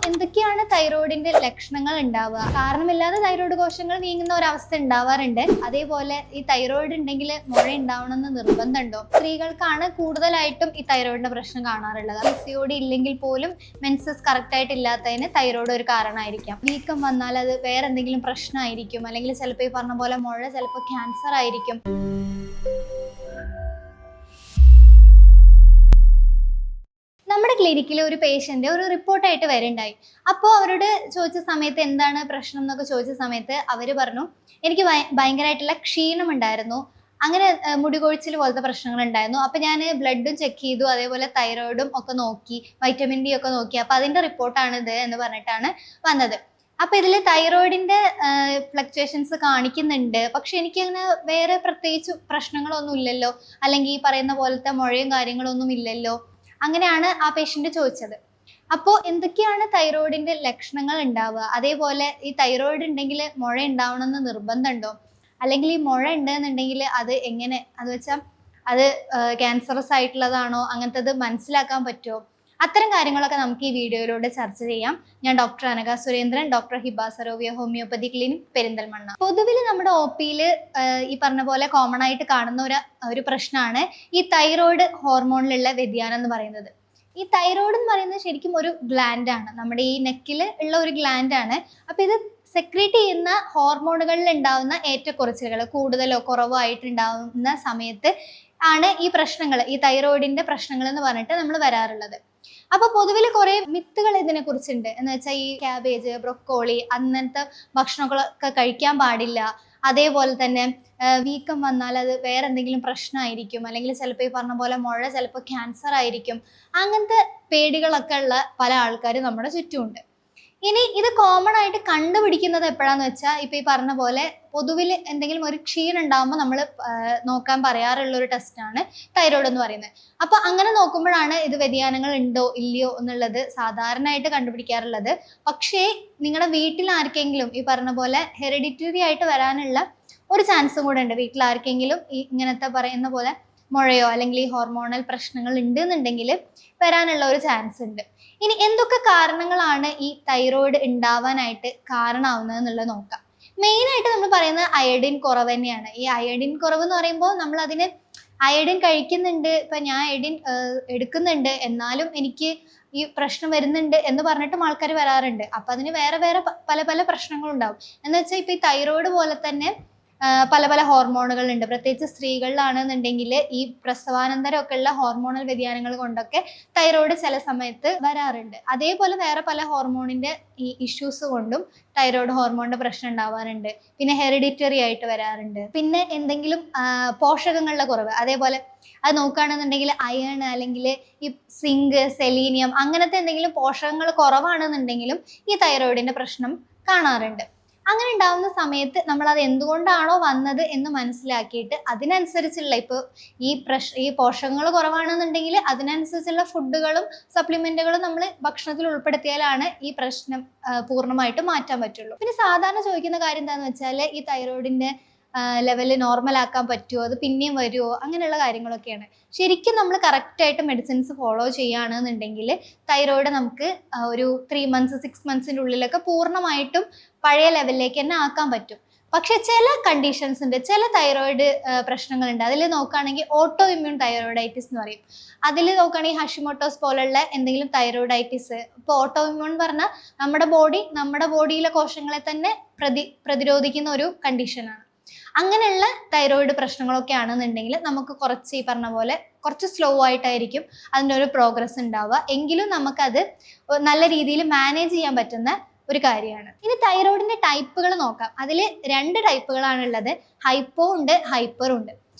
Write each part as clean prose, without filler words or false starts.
എന്തൊക്കെയാണ് തൈറോയിഡിന്റെ ലക്ഷണങ്ങൾ ഉണ്ടാവുക? കാരണമില്ലാതെ തൈറോയിഡ് കോശങ്ങൾ നീങ്ങുന്ന ഒരവസ്ഥ ഉണ്ടാവാറുണ്ട്. അതേപോലെ ഈ തൈറോയിഡ് ഉണ്ടെങ്കിൽ മുഴ ഉണ്ടാവണമെന്ന് നിർബന്ധമുണ്ടോ? സ്ത്രീകൾക്കാണ് കൂടുതലായിട്ടും ഈ തൈറോയിഡിന്റെ പ്രശ്നം കാണാറുള്ളത്. PCOD ഇല്ലെങ്കിൽ പോലും മെൻസസ് കറക്റ്റ് ആയിട്ട് ഇല്ലാത്തതിന് തൈറോയിഡ് ഒരു കാരണമായിരിക്കാം. വീക്കം വന്നാൽ അത് വേറെ എന്തെങ്കിലും പ്രശ്നമായിരിക്കും, അല്ലെങ്കിൽ ചിലപ്പോൾ ഈ പറഞ്ഞ പോലെ മുഴ ചിലപ്പോൾ ക്യാൻസർ ആയിരിക്കും. നമ്മുടെ ക്ലിനിക്കിൽ ഒരു പേഷ്യന്റ് ഒരു റിപ്പോർട്ടായിട്ട് വരുന്നുണ്ടായി. അപ്പോൾ അവരോട് ചോദിച്ച സമയത്ത് എന്താണ് പ്രശ്നം എന്നൊക്കെ ചോദിച്ച സമയത്ത് അവർ പറഞ്ഞു, എനിക്ക് ഭയങ്കരമായിട്ടുള്ള ക്ഷീണം ഉണ്ടായിരുന്നു, അങ്ങനെ മുടികൊഴിച്ചിൽ പോലത്തെ പ്രശ്നങ്ങൾ ഉണ്ടായിരുന്നു. അപ്പം ഞാൻ ബ്ലഡും ചെക്ക് ചെയ്തു, അതേപോലെ തൈറോയിഡും ഒക്കെ നോക്കി, വൈറ്റമിൻ ഡി ഒക്കെ നോക്കി. അപ്പം അതിൻ്റെ റിപ്പോർട്ടാണിത് എന്ന് പറഞ്ഞിട്ടാണ് വന്നത്. അപ്പം ഇതിൽ തൈറോയിഡിൻ്റെ ഫ്ലക്ച്വേഷൻസ് കാണിക്കുന്നുണ്ട്, പക്ഷെ എനിക്കങ്ങനെ വേറെ പ്രത്യേകിച്ച് പ്രശ്നങ്ങളൊന്നും ഇല്ലല്ലോ, അല്ലെങ്കിൽ ഈ പറയുന്ന പോലത്തെ മുഴയും കാര്യങ്ങളൊന്നും ഇല്ലല്ലോ, അങ്ങനെയാണ് ആ പേഷ്യന്റ് ചോദിച്ചത്. അപ്പോൾ എന്തൊക്കെയാണ് തൈറോയിഡിന്റെ ലക്ഷണങ്ങൾ ഉണ്ടാവുക? അതേപോലെ ഈ തൈറോയിഡ് ഉണ്ടെങ്കിൽ മുഴ ഉണ്ടാവണമെന്ന് നിർബന്ധമുണ്ടോ? അല്ലെങ്കിൽ ഈ മുഴ ഉണ്ടെന്നുണ്ടെങ്കിൽ അത് എങ്ങനെ, അത് വെച്ചാൽ അത് ക്യാൻസറസ് ആയിട്ടുള്ളതാണോ, അങ്ങനത്തത് മനസ്സിലാക്കാൻ പറ്റുമോ? അത്തരം കാര്യങ്ങളൊക്കെ നമുക്ക് ഈ വീഡിയോയിലൂടെ ചർച്ച ചെയ്യാം. ഞാൻ doctor Anagha Surendran, doctor Hiba Sarovia homoeopathy clinic, Perinthalmanna. പൊതുവിൽ നമ്മുടെ OP-യിൽ ഈ പറഞ്ഞ പോലെ കോമൺ ആയിട്ട് കാണുന്ന ഒരു പ്രശ്നമാണ് ഈ തൈറോയിഡ് ഹോർമോണിലുള്ള വ്യതിയാനം എന്ന് പറയുന്നത്. ഈ തൈറോയിഡ് എന്ന് പറയുന്നത് ശരിക്കും ഒരു ഗ്ലാൻഡ് ആണ്, നമ്മുടെ ഈ നെക്കിൽ ഉള്ള ഒരു ഗ്ലാൻഡ് ആണ്. അപ്പോൾ ഇത് സെക്രീറ്റ് ചെയ്യുന്ന ഹോർമോണുകളിൽ ഉണ്ടാവുന്ന ഏറ്റക്കുറച്ചിലുകൾ കൂടുതലോ കുറവോ ആയിട്ടുണ്ടാവുന്ന സമയത്ത് ആണ് ഈ പ്രശ്നങ്ങൾ, ഈ തൈറോയിഡിന്റെ പ്രശ്നങ്ങൾ എന്ന് പറഞ്ഞിട്ട് നമ്മൾ വരാറുള്ളത്. അപ്പൊ പൊതുവിൽ കുറെ മിത്തുകൾ ഇതിനെ കുറിച്ചുണ്ട്. എന്ന് വെച്ചാൽ ഈ ക്യാബേജ്, ബ്രൊക്കോളി അങ്ങനത്തെ ഭക്ഷണങ്ങളൊക്കെ കഴിക്കാൻ പാടില്ല, അതേപോലെ തന്നെ വീക്കം വന്നാൽ അത് വേറെ എന്തെങ്കിലും പ്രശ്നമായിരിക്കും, അല്ലെങ്കിൽ ചിലപ്പോൾ ഈ പറഞ്ഞ പോലെ മുഴ ചിലപ്പോൾ ക്യാൻസർ ആയിരിക്കും, അങ്ങനത്തെ പേടികളൊക്കെ ഉള്ള പല ആൾക്കാരും നമ്മുടെ ചുറ്റുമുണ്ട്. ഇനി ഇത് കോമൺ ആയിട്ട് കണ്ടുപിടിക്കുന്നത് എപ്പോഴാന്ന് വെച്ചാൽ ഇപ്പൊ ഈ പറഞ്ഞ പോലെ പൊതുവിൽ എന്തെങ്കിലും ഒരു ക്ഷീണം ഉണ്ടാകുമ്പോൾ നമ്മൾ നോക്കാൻ പറയാറുള്ള ഒരു ടെസ്റ്റാണ് തൈറോയ്ഡ് എന്ന് പറയുന്നത്. അപ്പൊ അങ്ങനെ നോക്കുമ്പോഴാണ് ഇത് വ്യതിയാനങ്ങൾ ഉണ്ടോ ഇല്ലയോ എന്നുള്ളത് സാധാരണയായിട്ട് കണ്ടുപിടിക്കാറുള്ളത്. പക്ഷേ നിങ്ങളുടെ വീട്ടിൽ ആർക്കെങ്കിലും ഈ പറഞ്ഞ പോലെ ഹെറിഡിറ്ററി ആയിട്ട് വരാനുള്ള ഒരു ചാൻസും കൂടെ ഉണ്ട്. വീട്ടിൽ ആർക്കെങ്കിലും ഈ ഇങ്ങനത്തെ പറയുന്ന പോലെ മുഴയോ അല്ലെങ്കിൽ ഈ ഹോർമോണൽ പ്രശ്നങ്ങൾ ഉണ്ട് എന്നുണ്ടെങ്കിൽ വരാനുള്ള ഒരു ചാൻസ് ഉണ്ട്. ഇനി എന്തൊക്കെ കാരണങ്ങളാണ് ഈ തൈറോയിഡ് ഉണ്ടാവാനായിട്ട് കാരണമാവുന്നത് എന്നുള്ളത് നോക്കാം. മെയിനായിട്ട് നമ്മൾ പറയുന്നത് അയഡിൻ കുറവ് തന്നെയാണ്. ഈ അയഡിൻ കുറവ് എന്ന് പറയുമ്പോൾ നമ്മൾ അതിന് അയഡിൻ കഴിക്കുന്നുണ്ട്, ഇപ്പം ഞാൻ അയഡിൻ എടുക്കുന്നുണ്ട്, എന്നാലും എനിക്ക് ഈ പ്രശ്നം വരുന്നുണ്ട് എന്ന് പറഞ്ഞിട്ടും ആൾക്കാർ വരാറുണ്ട്. അപ്പം അതിന് വേറെ വേറെ പല പല പ്രശ്നങ്ങളുണ്ടാവും. എന്ന് വെച്ചാൽ ഇപ്പം ഈ തൈറോയിഡ് പോലെ തന്നെ പല പല ഹോർമോണുകൾ ഉണ്ട്. പ്രത്യേകിച്ച് സ്ത്രീകളിലാണെന്നുണ്ടെങ്കിൽ ഈ പ്രസവാനന്തരമൊക്കെ ഉള്ള ഹോർമോണൽ വ്യതിയാനങ്ങൾ കൊണ്ടൊക്കെ തൈറോയിഡ് ചില സമയത്ത് വരാറുണ്ട്. അതേപോലെ വേറെ പല ഹോർമോണിന്റെ ഈ ഇഷ്യൂസ് കൊണ്ടും തൈറോയിഡ് ഹോർമോണിന്റെ പ്രശ്നം ഉണ്ടാവാറുണ്ട്. പിന്നെ ഹെറിഡിറ്ററി ആയിട്ട് വരാറുണ്ട്. പിന്നെ എന്തെങ്കിലും പോഷകങ്ങളുടെ കുറവ്, അതേപോലെ അത് നോക്കുകയാണെന്നുണ്ടെങ്കിൽ അയൺ അല്ലെങ്കിൽ ഈ സിങ്ക്, സെലീനിയം അങ്ങനത്തെ എന്തെങ്കിലും പോഷകങ്ങൾ കുറവാണെന്നുണ്ടെങ്കിലും ഈ തൈറോയിഡിന്റെ പ്രശ്നം കാണാറുണ്ട്. അങ്ങനെ ഉണ്ടാവുന്ന സമയത്ത് നമ്മൾ അത് എന്തുകൊണ്ടാണോ വന്നത് എന്ന് മനസ്സിലാക്കിയിട്ട് അതിനനുസരിച്ചുള്ള ഈ പോഷകങ്ങൾ കുറവാണെന്നുണ്ടെങ്കിൽ അതിനനുസരിച്ചുള്ള ഫുഡുകളും സപ്ലിമെന്റുകളും നമ്മൾ ഭക്ഷണത്തിൽ ഉൾപ്പെടുത്തിയാലാണ് ഈ പ്രശ്നം പൂർണ്ണമായിട്ട് മാറ്റാൻ പറ്റുള്ളൂ. പിന്നെ സാധാരണ ചോദിക്കുന്ന കാര്യം എന്താണെന്ന് വെച്ചാൽ ഈ തൈറോയിഡിന്റെ ലെവല് നോർമൽ ആക്കാൻ പറ്റുമോ, അത് പിന്നെയും വരുമോ, അങ്ങനെയുള്ള കാര്യങ്ങളൊക്കെയാണ്. ശരിക്കും നമ്മൾ കറക്റ്റായിട്ട് മെഡിസിൻസ് ഫോളോ ചെയ്യുകയാണെന്നുണ്ടെങ്കിൽ തൈറോയിഡ് നമുക്ക് ഒരു 3 months 6 months ഉള്ളിലൊക്കെ പൂർണ്ണമായിട്ടും പഴയ ലെവലിലേക്ക് തന്നെ ആക്കാൻ പറ്റും. പക്ഷെ ചില കണ്ടീഷൻസ് ഉണ്ട്, ചില തൈറോയിഡ് പ്രശ്നങ്ങളുണ്ട്. അതിൽ നോക്കുകയാണെങ്കിൽ ഓട്ടോ ഇമ്മ്യൂൺ തൈറോയിഡൈറ്റിസ് എന്ന് പറയും. അതിൽ നോക്കുകയാണെങ്കിൽ ഹഷിമോട്ടോസ് പോലുള്ള എന്തെങ്കിലും തൈറോയിഡൈറ്റിസ്. ഇപ്പോൾ ഓട്ടോ ഇമ്മ്യൂൺ പറഞ്ഞാൽ നമ്മുടെ ബോഡിയിലെ കോശങ്ങളെ തന്നെ പ്രതിരോധിക്കുന്ന ഒരു കണ്ടീഷനാണ്. അങ്ങനെയുള്ള തൈറോയിഡ് പ്രശ്നങ്ങളൊക്കെ ആണെന്നുണ്ടെങ്കിൽ നമുക്ക് കുറച്ച് ഈ പറഞ്ഞ പോലെ കുറച്ച് സ്ലോ ആയിട്ടായിരിക്കും അതിൻ്റെ ഒരു പ്രോഗ്രസ് ഉണ്ടാവുക. എങ്കിലും നമുക്കത് നല്ല രീതിയിൽ മാനേജ് ചെയ്യാൻ പറ്റുന്ന ഒരു കാര്യമാണ്. ഇനി തൈറോയിഡിന്റെ ടൈപ്പുകൾ നോക്കാം. അതിൽ 2 ടൈപ്പുകളാണുള്ളത്, ഹൈപ്പോ ഉണ്ട്, ഹൈപ്പർ ഉണ്ട്.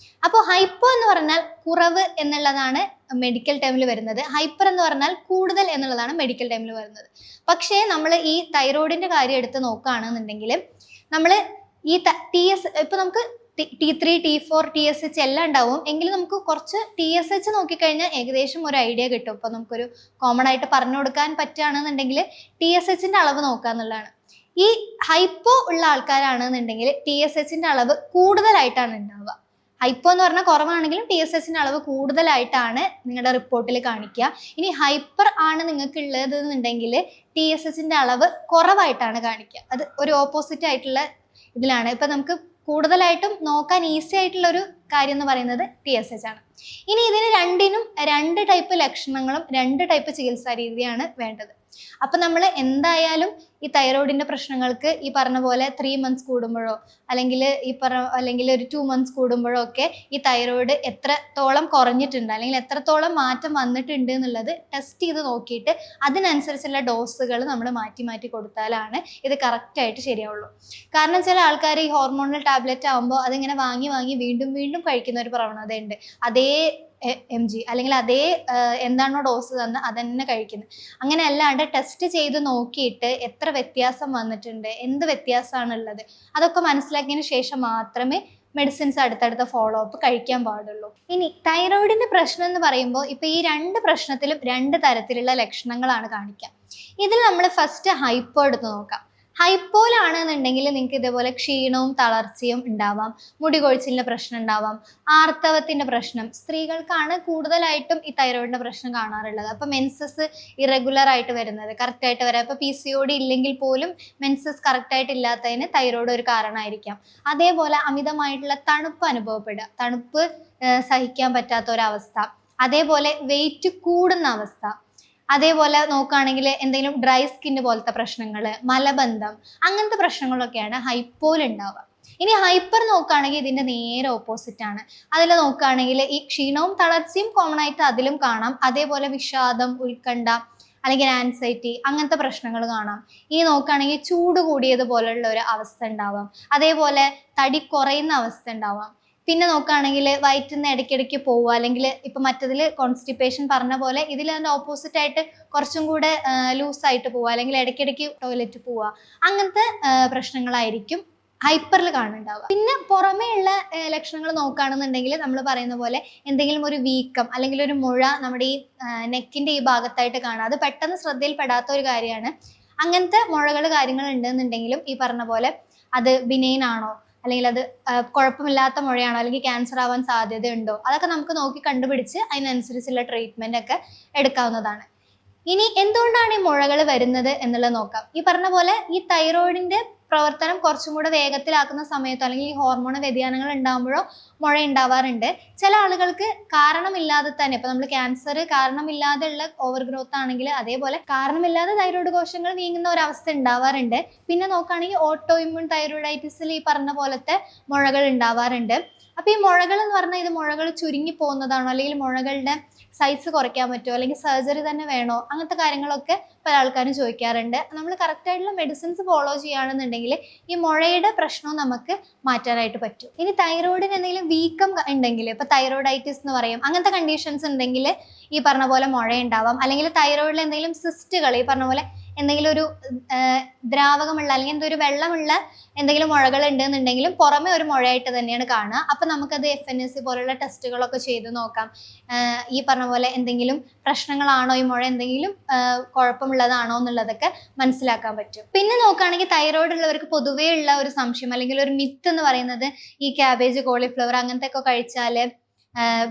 അപ്പോൾ ഹൈപ്പോ എന്ന് പറഞ്ഞാൽ കുറവ് എന്നുള്ളതാണ് മെഡിക്കൽ ടൈമിൽ വരുന്നത്, ഹൈപ്പർ എന്ന് പറഞ്ഞാൽ കൂടുതൽ എന്നുള്ളതാണ് മെഡിക്കൽ ടൈമിൽ വരുന്നത്. പക്ഷേ നമ്മൾ ഈ തൈറോയിഡിന്റെ കാര്യം എടുത്ത് നോക്കുകയാണെന്നുണ്ടെങ്കിൽ നമ്മൾ ഈ ഇപ്പൊ നമുക്ക് T3, T4, TSH എല്ലാം ഉണ്ടാവും. എങ്കിലും നമുക്ക് കുറച്ച് TSH നോക്കിക്കഴിഞ്ഞാൽ ഏകദേശം ഒരു ഐഡിയ കിട്ടും. ഇപ്പൊ നമുക്കൊരു കോമൺ ആയിട്ട് പറഞ്ഞു കൊടുക്കാൻ പറ്റുകയാണെന്നുണ്ടെങ്കിൽ TSHന്റെ അളവ് നോക്കുക എന്നുള്ളതാണ്. ഈ ഹൈപ്പോ ഉള്ള ആൾക്കാരാണെന്നുണ്ടെങ്കിൽ TSHന്റെ അളവ് കൂടുതലായിട്ടാണ് ഉണ്ടാവുക. ഹൈപ്പോ എന്ന് പറഞ്ഞാൽ കുറവാണെങ്കിലും TSHന്റെ അളവ് കൂടുതലായിട്ടാണ് നിങ്ങളുടെ റിപ്പോർട്ടിൽ കാണിക്കുക. ഇനി ഹൈപ്പർ ആണ് നിങ്ങൾക്ക് ഉള്ളത് എന്നുണ്ടെങ്കിൽ TSHന്റെ അളവ് കുറവായിട്ടാണ് കാണിക്കുക. അത് ഒരു ഓപ്പോസിറ്റ് ആയിട്ടുള്ള ഇതിലാണ്. ഇപ്പൊ നമുക്ക് കൂടുതലായിട്ടും നോക്കാൻ ഈസി ആയിട്ടുള്ള ഒരു കാര്യം എന്ന് പറയുന്നത് TSH ആണ്. ഇനി ഇതിന് രണ്ടിനും 2 ടൈപ്പ് ലക്ഷണങ്ങളും 2 ടൈപ്പ് ചികിത്സാ രീതിയാണ് വേണ്ടത്. അപ്പൊ നമ്മൾ എന്തായാലും ഈ തൈറോയിഡിന്റെ പ്രശ്നങ്ങൾക്ക് ഈ പറഞ്ഞ പോലെ 3 months കൂടുമ്പോഴോ അല്ലെങ്കിൽ ഒരു 2 months കൂടുമ്പോഴോ ഒക്കെ ഈ തൈറോയിഡ് എത്രത്തോളം കുറഞ്ഞിട്ടുണ്ട് അല്ലെങ്കിൽ എത്രത്തോളം മാറ്റം വന്നിട്ടുണ്ട് എന്നുള്ളത് ടെസ്റ്റ് ചെയ്ത് നോക്കിയിട്ട് അതിനനുസരിച്ചുള്ള ഡോസുകൾ നമ്മൾ മാറ്റി മാറ്റി കൊടുത്താലാണ് ഇത് കറക്റ്റ് ആയിട്ട് ശരിയാവുള്ളൂ. കാരണം ചില ആൾക്കാർ ഈ ഹോർമോണൽ ടാബ്ലറ്റ് ആകുമ്പോൾ അതിങ്ങനെ വാങ്ങി വാങ്ങി വീണ്ടും വീണ്ടും കഴിക്കുന്ന ഒരു പ്രവണതയുണ്ട്. അതേ mg അല്ലെങ്കിൽ അതേ എന്താണോ ഡോസ് തന്ന് അതന്നെ കഴിക്കുന്നത്. അങ്ങനെ അല്ലാണ്ട് ടെസ്റ്റ് ചെയ്ത് നോക്കിയിട്ട് എത്ര വ്യത്യാസം വന്നിട്ടുണ്ട്, എന്ത് വ്യത്യാസമാണ് ഉള്ളത്, അതൊക്കെ മനസ്സിലാക്കിയതിന് ശേഷം മാത്രമേ മെഡിസിൻസ് അടുത്തടുത്ത ഫോളോ അപ്പ് കഴിക്കാൻ പാടുള്ളൂ. ഇനി തൈറോയിഡിന്റെ പ്രശ്നം എന്ന് പറയുമ്പോൾ ഇപ്പൊ ഈ 2 പ്രശ്നത്തിലും 2 തരത്തിലുള്ള ലക്ഷണങ്ങളാണ് കാണിക്കുക. ഇതിൽ നമ്മൾ ഫസ്റ്റ് ഹൈപ്പോ എടുത്ത് നോക്കാം. ഹൈപ്പോയിലാണെന്നുണ്ടെങ്കിൽ നിങ്ങൾക്ക് ഇതേപോലെ ക്ഷീണവും തളർച്ചയും ഉണ്ടാവാം, മുടി കൊഴിച്ചിലിന്റെ പ്രശ്നം ഉണ്ടാവാം, ആർത്തവത്തിന്റെ പ്രശ്നം. സ്ത്രീകൾക്കാണ് കൂടുതലായിട്ടും ഈ തൈറോയിഡിന്റെ പ്രശ്നം കാണാറുള്ളത്. അപ്പൊ മെൻസസ് ഇറഗുലർ ആയിട്ട് വരുന്നത്, കറക്റ്റ് ആയിട്ട് വരാം. ഇപ്പൊ PCOD ഇല്ലെങ്കിൽ പോലും മെൻസസ് കറക്റ്റ് ആയിട്ട് ഇല്ലാത്തതിന് തൈറോയിഡ് ഒരു കാരണമായിരിക്കാം. അതേപോലെ അമിതമായിട്ടുള്ള തണുപ്പ് അനുഭവപ്പെടുക, തണുപ്പ് സഹിക്കാൻ പറ്റാത്ത ഒരവസ്ഥ, അതേപോലെ വെയിറ്റ് കൂടുന്ന അവസ്ഥ, അതേപോലെ നോക്കുകയാണെങ്കിൽ എന്തെങ്കിലും ഡ്രൈ സ്കിന്ന് പോലത്തെ പ്രശ്നങ്ങൾ, മലബന്ധം, അങ്ങനത്തെ പ്രശ്നങ്ങളൊക്കെയാണ് ഹൈപ്പോയിൽ ഉണ്ടാവുക. ഇനി ഹൈപ്പർ നോക്കുകയാണെങ്കിൽ ഇതിന്റെ നേരെ ഓപ്പോസിറ്റ് ആണ്. അതിൽ നോക്കുകയാണെങ്കിൽ ഈ ക്ഷീണവും തളർച്ചയും കോമൺ ആയിട്ട് അതിലും കാണാം. അതേപോലെ വിഷാദം, ഉത്കണ്ഠ അല്ലെങ്കിൽ ആൻസൈറ്റി അങ്ങനത്തെ പ്രശ്നങ്ങൾ കാണാം. ഈ നോക്കുകയാണെങ്കിൽ ചൂട് കൂടിയതുപോലുള്ള ഒരു അവസ്ഥ ഉണ്ടാവാം. അതേപോലെ തടി കുറയുന്ന അവസ്ഥ ഉണ്ടാവാം. പിന്നെ നോക്കുകയാണെങ്കിൽ വയറ്റിന്ന് ഇടയ്ക്കിടയ്ക്ക് പോവുക, അല്ലെങ്കിൽ ഇപ്പം മറ്റതിൽ കോൺസ്റ്റിപ്പേഷൻ പറഞ്ഞ പോലെ ഇതിൽ അതിൻ്റെ ഓപ്പോസിറ്റ് ആയിട്ട് കുറച്ചും കൂടെ ലൂസായിട്ട് പോവുക, അല്ലെങ്കിൽ ഇടയ്ക്കിടയ്ക്ക് ടോയ്ലറ്റ് പോവുക, അങ്ങനത്തെ പ്രശ്നങ്ങളായിരിക്കും ഹൈപ്പറിൽ കാണുന്നുണ്ടാവുക. പിന്നെ പുറമേ ഉള്ള ലക്ഷണങ്ങൾ നോക്കുകയാണെന്നുണ്ടെങ്കിൽ നമ്മൾ പറയുന്ന പോലെ എന്തെങ്കിലും ഒരു വീക്കം അല്ലെങ്കിൽ ഒരു മുഴ നമ്മുടെ ഈ നെക്കിൻ്റെ ഈ ഭാഗത്തായിട്ട് കാണുക. അത് പെട്ടെന്ന് ശ്രദ്ധയിൽപ്പെടാത്ത ഒരു കാര്യമാണ്. അങ്ങനത്തെ മുഴകൾ കാര്യങ്ങൾ ഉണ്ടെന്നുണ്ടെങ്കിലും ഈ പറഞ്ഞ പോലെ അത് ബിനൈൻ ആണോ അല്ലെങ്കിൽ അത് കുഴപ്പമില്ലാത്ത മുഴയാണോ അല്ലെങ്കിൽ ക്യാൻസർ ആവാൻ സാധ്യതയുണ്ടോ, അതൊക്കെ നമുക്ക് നോക്കി കണ്ടുപിടിച്ച് അതിനനുസരിച്ചുള്ള ട്രീറ്റ്മെന്റ് ഒക്കെ എടുക്കാവുന്നതാണ്. ഇനി എന്തുകൊണ്ടാണ് ഈ മുഴകൾ വരുന്നത് എന്നുള്ളത് നോക്കാം. ഈ പറഞ്ഞ പോലെ ഈ തൈറോയിഡിന്റെ പ്രവർത്തനം കുറച്ചും കൂടെ വേഗത്തിലാക്കുന്ന സമയത്തോ അല്ലെങ്കിൽ ഈ ഹോർമോൺ വ്യതിയാനങ്ങൾ ഉണ്ടാകുമ്പോഴോ മുഴ ഉണ്ടാവാറുണ്ട്. ചില ആളുകൾക്ക് കാരണമില്ലാതെ തന്നെ, ഇപ്പൊ നമ്മൾ ക്യാൻസർ കാരണമില്ലാതെ ഉള്ള ഓവർ ഗ്രോത്ത് ആണെങ്കിൽ അതേപോലെ കാരണമില്ലാതെ തൈറോയിഡ് കോശങ്ങൾ നീങ്ങുന്ന ഒരവസ്ഥ ഉണ്ടാവാറുണ്ട്. പിന്നെ നോക്കുകയാണെങ്കിൽ ഓട്ടോ ഇമ്മ്യൂൺ തൈറോയിഡൈറ്റിസിൽ ഈ പറഞ്ഞ പോലത്തെ മുഴകൾ ഉണ്ടാവാറുണ്ട്. അപ്പൊ ഈ മുഴകൾ എന്ന് പറഞ്ഞാൽ ഇത് മുഴകൾ ചുരുങ്ങി പോകുന്നതാണോ അല്ലെങ്കിൽ മുഴകളുടെ സൈസ് കുറയ്ക്കാൻ പറ്റുമോ അല്ലെങ്കിൽ സർജറി തന്നെ വേണോ, അങ്ങനത്തെ കാര്യങ്ങളൊക്കെ പല ആൾക്കാരും ചോദിക്കാറുണ്ട്. നമ്മൾ കറക്റ്റ് ആയിട്ടുള്ള മെഡിസിൻസ് ഫോളോ ചെയ്യുകയാണെന്നുണ്ടെങ്കിൽ ഈ മുഴയുടെ പ്രശ്നവും നമുക്ക് മാറ്റാനായിട്ട് പറ്റും. ഇനി തൈറോയിഡിന് എന്തെങ്കിലും വീക്കം ഉണ്ടെങ്കിൽ, ഇപ്പൊ തൈറോയിഡൈറ്റിസ് എന്ന് പറയും, അങ്ങനത്തെ കണ്ടീഷൻസ് ഉണ്ടെങ്കിൽ ഈ പറഞ്ഞ പോലെ മുഴ ഉണ്ടാവാം. അല്ലെങ്കിൽ തൈറോയിഡിൽ എന്തെങ്കിലും സിസ്റ്റുകൾ, ഈ പറഞ്ഞ പോലെ എന്തെങ്കിലും ഒരു ദ്രാവകമുള്ള അല്ലെങ്കിൽ എന്തൊരു വെള്ളമുള്ള എന്തെങ്കിലും മുഴകൾ ഉണ്ടെന്നുണ്ടെങ്കിലും പുറമെ ഒരു മുഴയായിട്ട് തന്നെയാണ് കാണുക. അപ്പൊ നമുക്കത് FNAC പോലുള്ള ടെസ്റ്റുകളൊക്കെ ചെയ്ത് നോക്കാം. ഈ പറഞ്ഞ പോലെ എന്തെങ്കിലും പ്രശ്നങ്ങളാണോ, ഈ മുഴ എന്തെങ്കിലും കുഴപ്പമുള്ളതാണോ എന്നുള്ളതൊക്കെ മനസ്സിലാക്കാൻ പറ്റും. പിന്നെ നോക്കുകയാണെങ്കിൽ തൈറോയിഡ് ഉള്ളവർക്ക് പൊതുവേ ഉള്ള ഒരു സംശയം അല്ലെങ്കിൽ ഒരു മിത്ത് എന്ന് പറയുന്നത് ഈ ക്യാബേജ്, കോളിഫ്ലവർ അങ്ങനത്തെ ഒക്കെ കഴിച്ചാല്,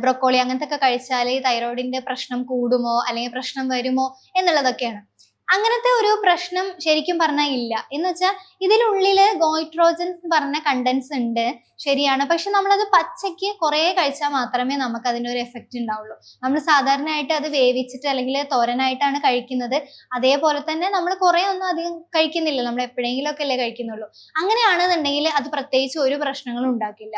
ബ്രൊക്കോളി അങ്ങനത്തെ ഒക്കെ കഴിച്ചാൽ ഈ തൈറോയിഡിന്റെ പ്രശ്നം കൂടുമോ അല്ലെങ്കിൽ പ്രശ്നം വരുമോ എന്നുള്ളതൊക്കെയാണ്. അങ്ങനത്തെ ഒരു പ്രശ്നം ശരിക്കും പറഞ്ഞാൽ ഇല്ല. എന്ന് വെച്ചാൽ ഇതിനുള്ളിൽ ഗോയിട്രോജൻസ് പറഞ്ഞ കണ്ടൻസ് ഉണ്ട്, ശരിയാണ്. പക്ഷെ നമ്മളത് പച്ചയ്ക്ക് കുറേ കഴിച്ചാൽ മാത്രമേ നമുക്ക് അതിൻ്റെ ഒരു എഫക്റ്റ് ഉണ്ടാവുള്ളൂ. നമ്മൾ സാധാരണയായിട്ട് അത് വേവിച്ചിട്ട് അല്ലെങ്കിൽ തോരനായിട്ടാണ് കഴിക്കുന്നത്. അതേപോലെ തന്നെ നമ്മൾ കുറേ ഒന്നും അധികം കഴിക്കുന്നില്ല, നമ്മൾ എപ്പോഴെങ്കിലും ഒക്കെ അല്ലേ കഴിക്കുന്നുള്ളൂ. അങ്ങനെയാണെന്നുണ്ടെങ്കിൽ അത് പ്രത്യേകിച്ച് ഒരു പ്രശ്നങ്ങളും ഉണ്ടാക്കില്ല.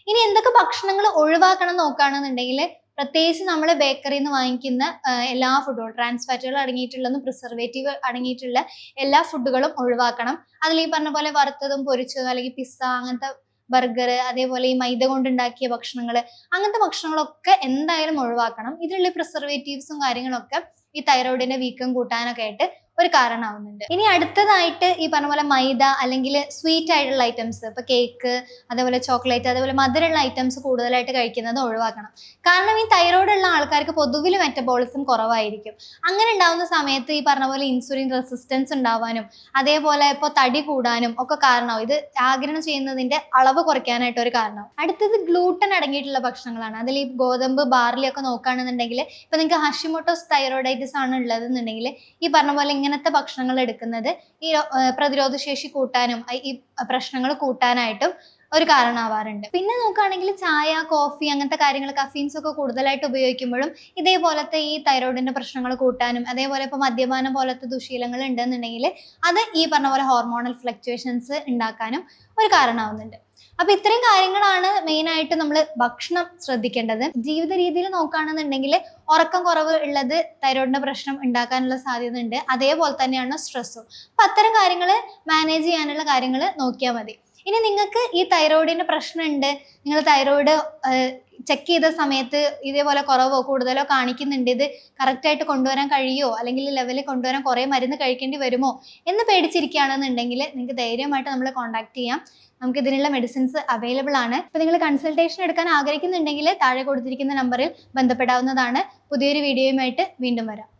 ഇനി എന്തൊക്കെ ഭക്ഷണങ്ങൾ ഒഴിവാക്കണം നോക്കുകയാണെന്നുണ്ടെങ്കിൽ പ്രത്യേകിച്ച് നമ്മൾ ബേക്കറിയിൽ നിന്ന് വാങ്ങിക്കുന്ന എല്ലാ ഫുഡുകളും, ട്രാൻസ് ഫാറ്റുകൾ അടങ്ങിയിട്ടുള്ളതും പ്രിസർവേറ്റീവ് അടങ്ങിയിട്ടുള്ള എല്ലാ ഫുഡുകളും ഒഴിവാക്കണം. അതിൽ ഈ പറഞ്ഞ പോലെ വറുത്തതും പൊരിച്ചതും അല്ലെങ്കിൽ പിസ്സ അങ്ങനത്തെ, ബർഗർ, അതേപോലെ ഈ മൈദ കൊണ്ടുണ്ടാക്കിയ ഭക്ഷണങ്ങൾ, അങ്ങനത്തെ ഭക്ഷണങ്ങളൊക്കെ എന്തായാലും ഒഴിവാക്കണം. ഇതിലുള്ള പ്രിസർവേറ്റീവ്സും കാര്യങ്ങളൊക്കെ ഈ തൈറോയിഡിന്റെ വീക്കം കൂട്ടാനൊക്കെ ആയിട്ട് ഒരു കാരണമാവുന്നുണ്ട്. ഇനി അടുത്തതായിട്ട് ഈ പറഞ്ഞ പോലെ മൈദ അല്ലെങ്കിൽ സ്വീറ്റ് ആയിട്ടുള്ള ഐറ്റംസ്, ഇപ്പൊ കേക്ക്, അതേപോലെ ചോക്ലേറ്റ്, അതേപോലെ മധുരമുള്ള ഐറ്റംസ് കൂടുതലായിട്ട് കഴിക്കുന്നത് ഒഴിവാക്കണം. കാരണം ഈ തൈറോയ്ഡ് ഉള്ള ആൾക്കാർക്ക് പൊതുവിൽ മെറ്റബോളിസം കുറവായിരിക്കും. അങ്ങനെ ഉണ്ടാവുന്ന സമയത്ത് ഈ പറഞ്ഞ പോലെ ഇൻസുലിൻ റെസിസ്റ്റൻസ് ഉണ്ടാവാനും അതേപോലെ ഇപ്പോൾ തടി കൂടാനും ഒക്കെ കാരണമാവും. ഇത് ആഗിരണം ചെയ്യുന്നതിന്റെ അളവ് കുറയ്ക്കാനായിട്ട് ഒരു കാരണം. അടുത്തത് ഗ്ലൂട്ടൻ അടങ്ങിയിട്ടുള്ള ഭക്ഷണങ്ങളാണ്. അതിൽ ഈ ഗോതമ്പ്, ബാർലി ഒക്കെ നോക്കുകയാണെന്നുണ്ടെങ്കിൽ ഇപ്പൊ നിങ്ങൾക്ക് ഹഷിമോട്ടോസ് തൈറോയിഡൈറ്റിസ് ആണ് ഉള്ളതെന്നുണ്ടെങ്കിൽ ഈ പറഞ്ഞ പോലെ ഇങ്ങനത്തെ ഭക്ഷണങ്ങൾ എടുക്കുന്നത് ഈ പ്രതിരോധ ശേഷി കൂട്ടാനും ഈ പ്രശ്നങ്ങൾ കൂട്ടാനായിട്ടും ഒരു കാരണമാവാറുണ്ട്. പിന്നെ നോക്കുകയാണെങ്കിൽ ചായ, കോഫി അങ്ങനത്തെ കാര്യങ്ങൾ, കഫീൻസ് ഒക്കെ കൂടുതലായിട്ട് ഉപയോഗിക്കുമ്പോഴും ഇതേപോലത്തെ ഈ തൈറോയിഡിന്റെ പ്രശ്നങ്ങൾ കൂട്ടാനും അതേപോലെ ഇപ്പോൾ മദ്യപാനം പോലത്തെ ദുശീലങ്ങൾ ഉണ്ടെന്നുണ്ടെങ്കിൽ അത് ഈ പറഞ്ഞ പോലെ ഹോർമോണൽ ഫ്ലക്ച്വേഷൻസ് ഉണ്ടാക്കാനും ഒരു കാരണമാവുന്നുണ്ട്. അപ്പൊ ഇത്രയും കാര്യങ്ങളാണ് മെയിൻ ആയിട്ട് നമ്മൾ ഭക്ഷണം ശ്രദ്ധിക്കേണ്ടത്. ജീവിത രീതിയിൽ നോക്കുകയാണെന്നുണ്ടെങ്കിൽ ഉറക്കം കുറവ് ഉള്ളത് തൈറോയിഡിന്റെ പ്രശ്നം ഉണ്ടാക്കാനുള്ള സാധ്യത ഉണ്ട്. അതേപോലെ തന്നെയാണ് സ്ട്രെസ്സും. അപ്പൊ അത്തരം കാര്യങ്ങൾ മാനേജ് ചെയ്യാനുള്ള കാര്യങ്ങൾ നോക്കിയാൽ മതി. ഇനി നിങ്ങൾക്ക് ഈ തൈറോയിഡിന്റെ പ്രശ്നമുണ്ട്, നിങ്ങൾ തൈറോയിഡ് ചെക്ക് ചെയ്ത സമയത്ത് ഇതേപോലെ കുറവോ കൂടുതലോ കാണിക്കുന്നുണ്ട്, ഇത് കറക്റ്റായിട്ട് കൊണ്ടുവരാൻ കഴിയുമോ അല്ലെങ്കിൽ ലെവലിൽ കൊണ്ടുവരാൻ കുറേ മരുന്ന് കഴിക്കേണ്ടി വരുമോ എന്ന് പേടിച്ചിരിക്കുകയാണെന്നുണ്ടെങ്കിൽ നിങ്ങൾക്ക് ധൈര്യമായിട്ട് നമ്മളെ കോൺടാക്ട് ചെയ്യാം. നമുക്ക് ഇതിനുള്ള മെഡിസിൻസ് അവൈലബിൾ ആണ്. ഇപ്പൊ നിങ്ങൾ കൺസൾട്ടേഷൻ എടുക്കാൻ ആഗ്രഹിക്കുന്നുണ്ടെങ്കിൽ താഴെ കൊടുത്തിരിക്കുന്ന നമ്പറിൽ ബന്ധപ്പെടാവുന്നതാണ്. പുതിയൊരു വീഡിയോയുമായിട്ട് വീണ്ടും വരാം.